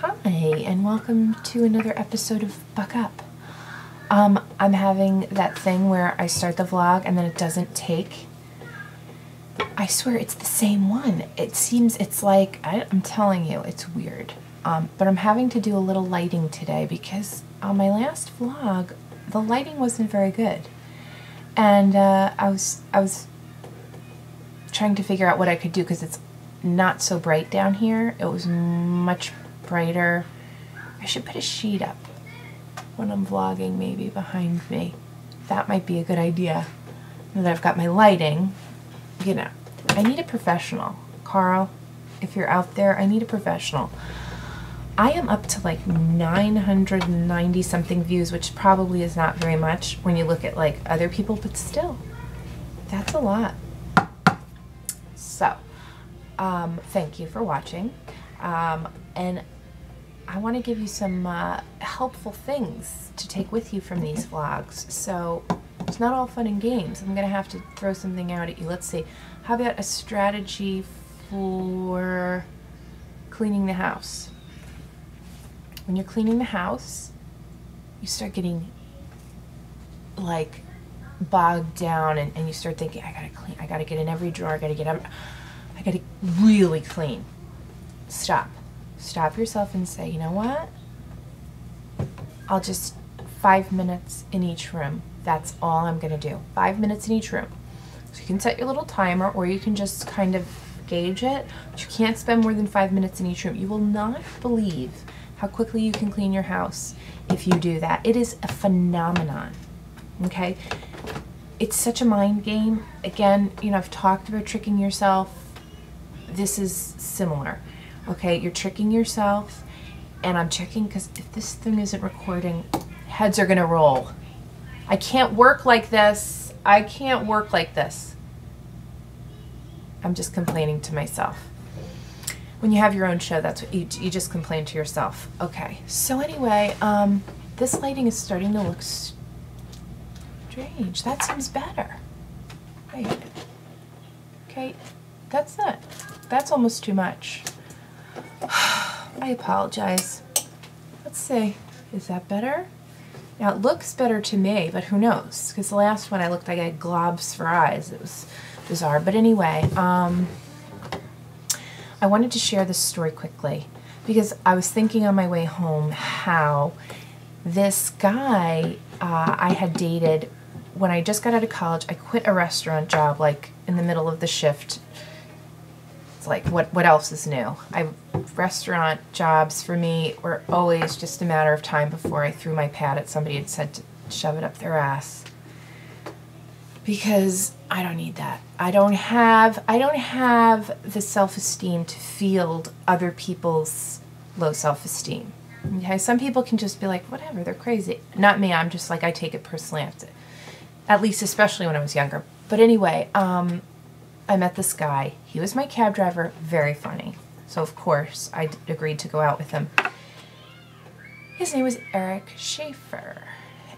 Hi, and welcome to another episode of Buck Up. I'm having that thing where I start the vlog and then it doesn't take. I swear it's the same one. It seems it's like, I'm telling you, it's weird. But I'm having to do a little lighting today because on my last vlog, the lighting wasn't very good. And I was trying to figure out what I could do because it's not so bright down here. It was much brighter. I should put a sheet up when I'm vlogging, maybe behind me. That might be a good idea. Now that I've got my lighting, you know, I need a professional. Carl, if you're out there, I need a professional. I am up to like 990 something views, which probably is not very much when you look at like other people, but still, that's a lot. So, thank you for watching. And I want to give you some helpful things to take with you from these vlogs. So it's not all fun and games. I'm going to have to throw something out at you. Let's see. How about a strategy for cleaning the house? When you're cleaning the house, you start getting like bogged down and you start thinking, I gotta clean, I gotta get in every drawer, I gotta really clean. Stop. Stop yourself and say, you know what? I'll just 5 minutes in each room. That's all I'm gonna do. 5 minutes in each room. So you can set your little timer or you can just kind of gauge it, but you can't spend more than 5 minutes in each room. You will not believe how quickly you can clean your house if you do that. It is a phenomenon, okay? It's such a mind game. Again, you know, I've talked about tricking yourself. This is similar, okay? You're tricking yourself, and I'm checking because if this thing isn't recording, heads are gonna roll. I can't work like this. I can't work like this. I'm just complaining to myself. When you have your own show, that's what you just complain to yourself. Okay, so anyway, this lighting is starting to look strange. That seems better. Wait. Okay, that's almost too much. I apologize. Let's see, is that better? Now it looks better to me, but who knows? Because the last one I looked like I had globs for eyes. It was bizarre. But anyway, I wanted to share this story quickly because I was thinking on my way home how this guy I had dated when I just got out of college. I quit a restaurant job like in the middle of the shift. It's like, what else is new? Restaurant jobs for me were always just a matter of time before I threw my pad at somebody and said to shove it up their ass. Because I don't need that. I don't have the self-esteem to field other people's low self-esteem. Okay, some people can just be like, whatever, they're crazy. Not me. I'm just like, I take it personally. At least, especially when I was younger. But anyway, I met this guy. He was my cab driver. Very funny. So of course I agreed to go out with him. His name was Eric Schaefer.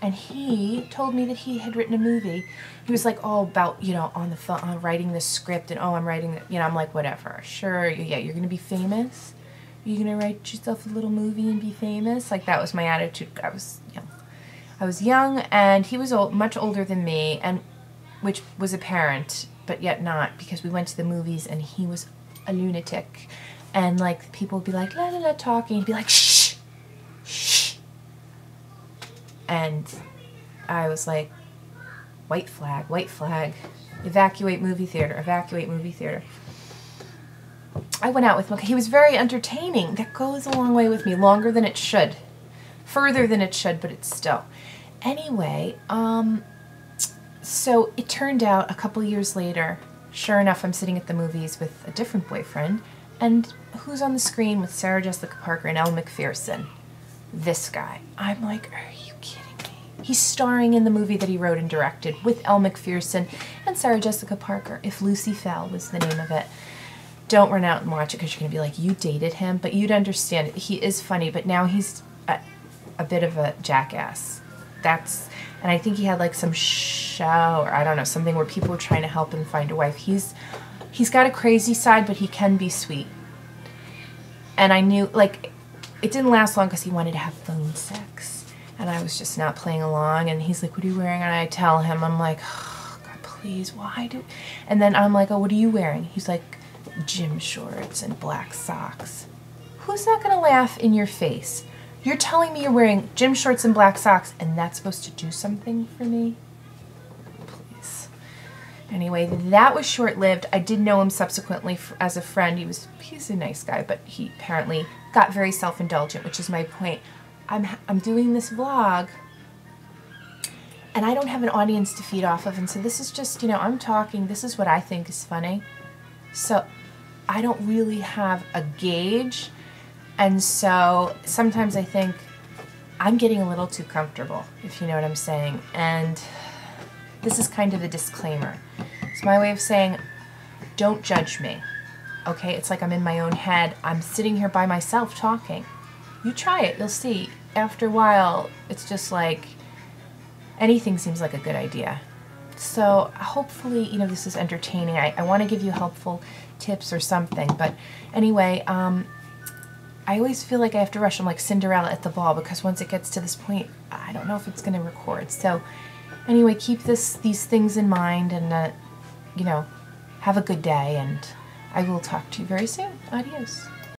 And he told me that he had written a movie. He was like all about, you know, on the phone, writing the script, and oh, I'm writing the, you know, I'm like, whatever. Sure, yeah, you're going to be famous? Are you going to write yourself a little movie and be famous? Like, that was my attitude. I was young. I was young, and he was much older than me, and which was apparent, but yet not, because we went to the movies, and he was a lunatic. And, like, people would be like, la la la, talking, and he'd be like, shh, shh. And I was like, white flag, evacuate movie theater, evacuate movie theater. I went out with him. He was very entertaining. That goes a long way with me, longer than it should. Further than it should, but it's still. Anyway, so it turned out a couple years later, sure enough, I'm sitting at the movies with a different boyfriend, and who's on the screen with Sarah Jessica Parker and Elle Macpherson? This guy. I'm like, are you kidding me? He's starring in the movie that he wrote and directed with Elle Macpherson and Sarah Jessica Parker. If Lucy Fell was the name of it. Don't run out and watch it because you're going to be like, you dated him? But you'd understand. He is funny, but now he's a bit of a jackass. And I think he had like some show or I don't know, something where people were trying to help him find a wife. He's got a crazy side, but he can be sweet. And I knew, like, it didn't last long because he wanted to have phone sex. And I was just not playing along. And he's like, what are you wearing? And I tell him, I'm like, oh, God, please, why do... And then I'm like, oh, what are you wearing? He's like, gym shorts and black socks. Who's not going to laugh in your face? You're telling me you're wearing gym shorts and black socks and that's supposed to do something for me? Please. Anyway, that was short-lived. I did know him subsequently as a friend. He's a nice guy, but he apparently got very self-indulgent, which is my point. I'm doing this vlog and I don't have an audience to feed off of, and so this is just, you know, I'm talking, this is what I think is funny. So I don't really have a gauge, and so sometimes I think I'm getting a little too comfortable, if you know what I'm saying, and this is kind of a disclaimer. It's my way of saying, don't judge me, okay? It's like I'm in my own head. I'm sitting here by myself talking. You try it, you'll see. After a while, it's just like anything seems like a good idea. So hopefully, you know, this is entertaining. I want to give you helpful tips or something. But anyway, I always feel like I have to rush. I'm like Cinderella at the ball because once it gets to this point, I don't know if it's going to record. So anyway, keep these things in mind and, you know, have a good day. And I will talk to you very soon. Adios.